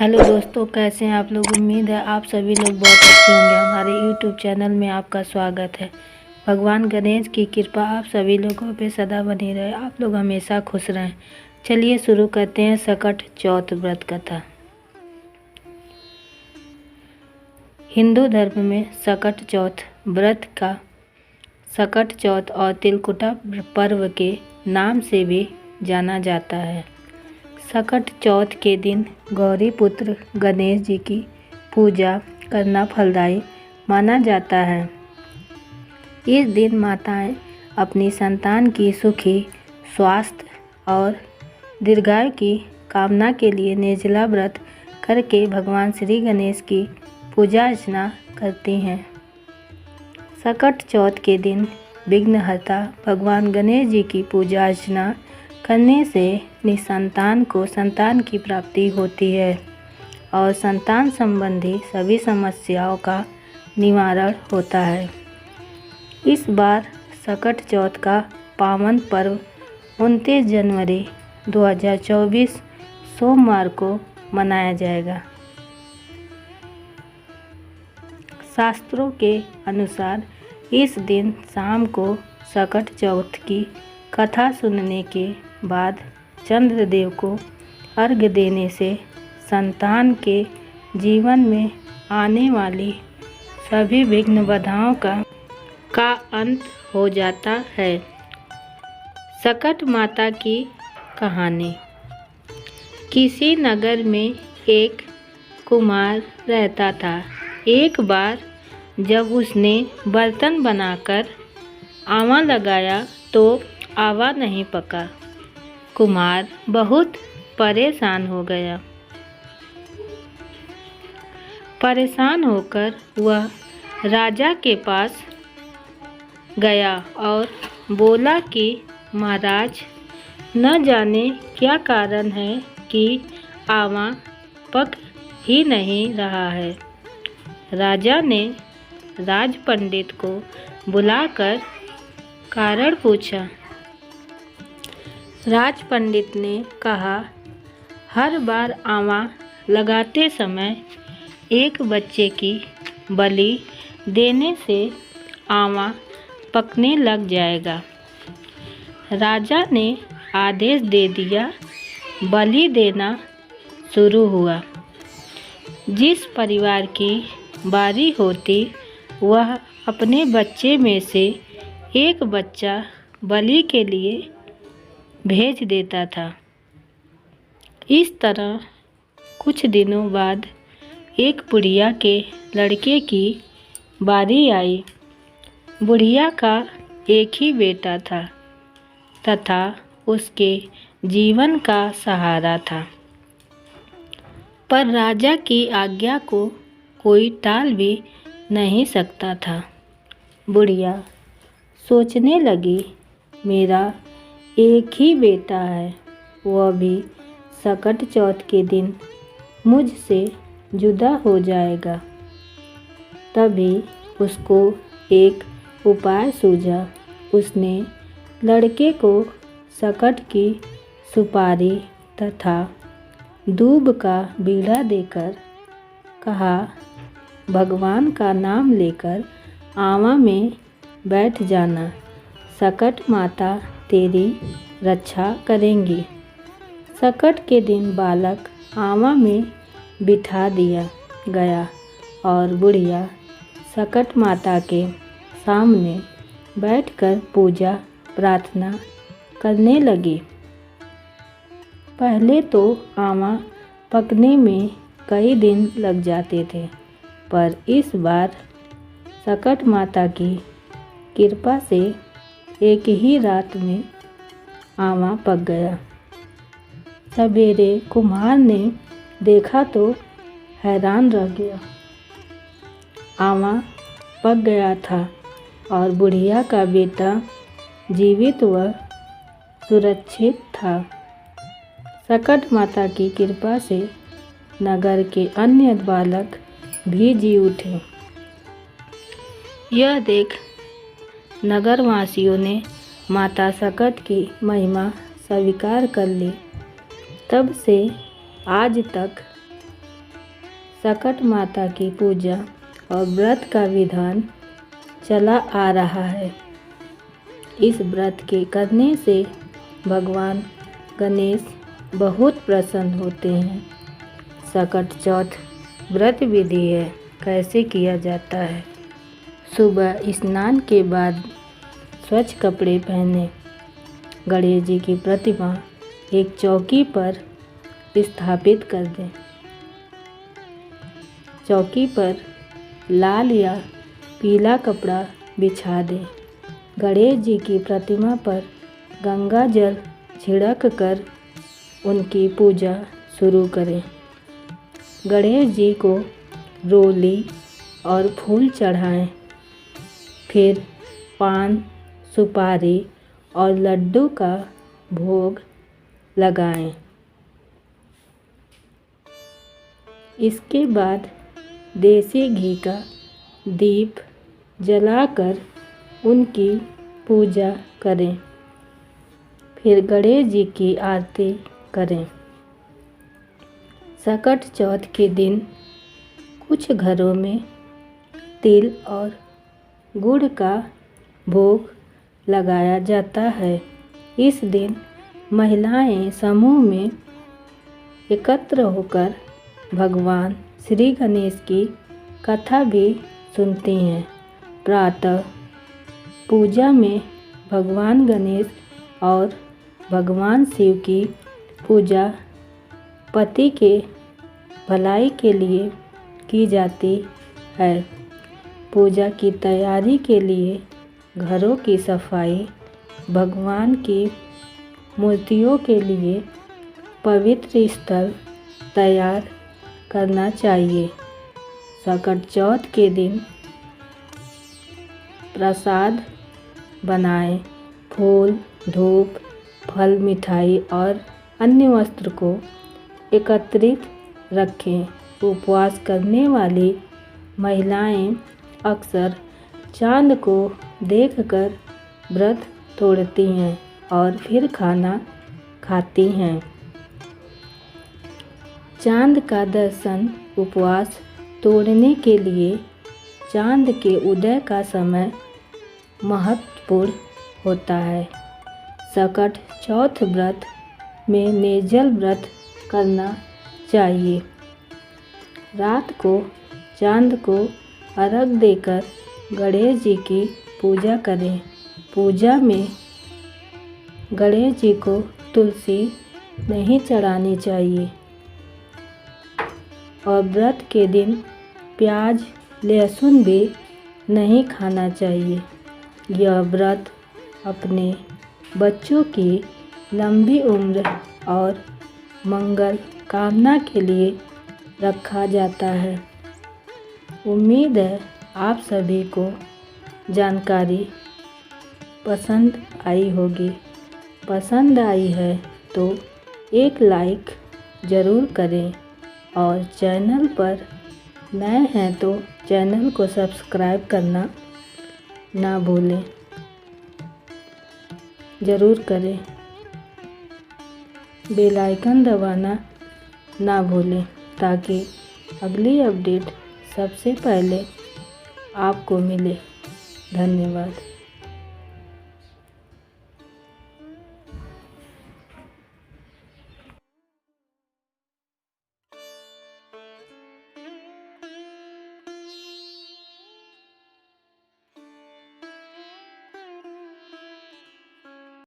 Hello दोस्तों, कैसे हैं आप लोग। उम्मीद है आप सभी लोग बहुत अच्छे होंगे। हमारे यूट्यूब चैनल में आपका स्वागत है। भगवान गणेश की कृपा आप सभी लोगों पे सदा बनी रहे, आप लोग हमेशा खुश रहें। चलिए शुरू करते हैं सकट चौथ व्रत कथा। हिंदू धर्म में सकट चौथ व्रत का सकट चौथ और तिलकुटा पर्व के नाम से भी जाना जाता है। सकट चौथ के दिन गौरी पुत्र गणेश जी की पूजा करना फलदायी माना जाता है। इस दिन माताएं अपनी संतान की सुखी स्वास्थ्य और दीर्घायु की कामना के लिए निर्जला व्रत करके भगवान श्री गणेश की पूजा अर्चना करती हैं। सकट चौथ के दिन विघ्नहर्ता भगवान गणेश जी की पूजा अर्चना करने से निसंतान को संतान की प्राप्ति होती है और संतान संबंधी सभी समस्याओं का निवारण होता है। इस बार सकट चौथ का पावन पर्व 29 जनवरी 2024 सोमवार को मनाया जाएगा। शास्त्रों के अनुसार इस दिन शाम को सकट चौथ की कथा सुनने के बाद चंद्रदेव को अर्घ्य देने से संतान के जीवन में आने वाली सभी विघ्न बाधाओं का अंत हो जाता है। सकट माता की कहानी। किसी नगर में एक कुमार रहता था। एक बार जब उसने बर्तन बनाकर आवा लगाया तो आवा नहीं पका। कुमार बहुत परेशान हो गया। परेशान होकर वह राजा के पास गया और बोला कि महाराज, न जाने क्या कारण है कि आवा पक ही नहीं रहा है। राजा ने राज पंडित को बुलाकर कारण पूछा। राज पंडित ने कहा, हर बार आवा लगाते समय एक बच्चे की बलि देने से आवा पकने लग जाएगा। राजा ने आदेश दे दिया। बलि देना शुरू हुआ। जिस परिवार की बारी होती वह अपने बच्चे में से एक बच्चा बलि के लिए भेज देता था। इस तरह कुछ दिनों बाद एक बुढ़िया के लड़के की बारी आई। बुढ़िया का एक ही बेटा था तथा उसके जीवन का सहारा था, पर राजा की आज्ञा को कोई टाल भी नहीं सकता था। बुढ़िया सोचने लगी, मेरा एक ही बेटा है, वह भी सकट चौथ के दिन मुझसे जुदा हो जाएगा। तभी उसको एक उपाय सूझा। उसने लड़के को सकट की सुपारी तथा दूब का बीड़ा देकर कहा, भगवान का नाम लेकर आवा में बैठ जाना। सकट माता तेरी रक्षा करेंगी। सकट के दिन बालक आवा में बिठा दिया गया और बुढ़िया सकट माता के सामने बैठकर पूजा प्रार्थना करने लगी। पहले तो आवा पकने में कई दिन लग जाते थे, पर इस बार सकट माता की कृपा से एक ही रात में आवा पक गया। सवेरे कुम्हार ने देखा तो हैरान रह गया। आवा पक गया था और बुढ़िया का बेटा जीवित व सुरक्षित था। सकट माता की कृपा से नगर के अन्य बालक भी जी उठे। यह देख नगरवासियों ने माता सकट की महिमा स्वीकार कर ली। तब से आज तक सकट माता की पूजा और व्रत का विधान चला आ रहा है। इस व्रत के करने से भगवान गणेश बहुत प्रसन्न होते हैं। सकट चौथ व्रत विधि है। कैसे किया जाता है? सुबह स्नान के बाद स्वच्छ कपड़े पहने गणेश जी की प्रतिमा एक चौकी पर स्थापित कर दें। चौकी पर लाल या पीला कपड़ा बिछा दें। गणेश जी की प्रतिमा पर गंगा जल छिड़क कर उनकी पूजा शुरू करें। गणेश जी को रोली और फूल चढ़ाएं। फिर पान, सुपारी और लड्डू का भोग लगाएं। इसके बाद देसी घी का दीप जलाकर उनकी पूजा करें। फिर गणेश जी की आरती करें। सकट चौथ के दिन कुछ घरों में तिल और गुड़ का भोग लगाया जाता है। इस दिन महिलाएं समूह में एकत्र होकर भगवान श्री गणेश की कथा भी सुनती हैं। प्रातः पूजा में भगवान गणेश और भगवान शिव की पूजा पति के भलाई के लिए की जाती है। पूजा की तैयारी के लिए घरों की सफाई, भगवान की मूर्तियों के लिए पवित्र स्थल तैयार करना चाहिए। सकट चौथ के दिन प्रसाद बनाएं। फूल, धूप, फल, मिठाई और अन्य वस्त्र को एकत्रित रखें। उपवास करने वाली महिलाएं अक्सर चाँद को देखकर व्रत तोड़ती हैं और फिर खाना खाती हैं। चाँद का दर्शन उपवास तोड़ने के लिए चाँद के उदय का समय महत्वपूर्ण होता है। सकट चौथ व्रत में निर्जल व्रत करना चाहिए। रात को चाँद को अर्घ देकर गणेश जी की पूजा करें। पूजा में गणेश जी को तुलसी नहीं चढ़ानी चाहिए और व्रत के दिन प्याज, लहसुन भी नहीं खाना चाहिए। यह व्रत अपने बच्चों की लंबी उम्र और मंगल कामना के लिए रखा जाता है। उम्मीद है आप सभी को जानकारी पसंद आई होगी। पसंद आई है तो एक लाइक ज़रूर करें और चैनल पर नए हैं तो चैनल को सब्सक्राइब करना ना भूलें। ज़रूर करें। बेल आइकन दबाना ना भूलें ताकि अगली अपडेट सबसे पहले आपको मिले। धन्यवाद।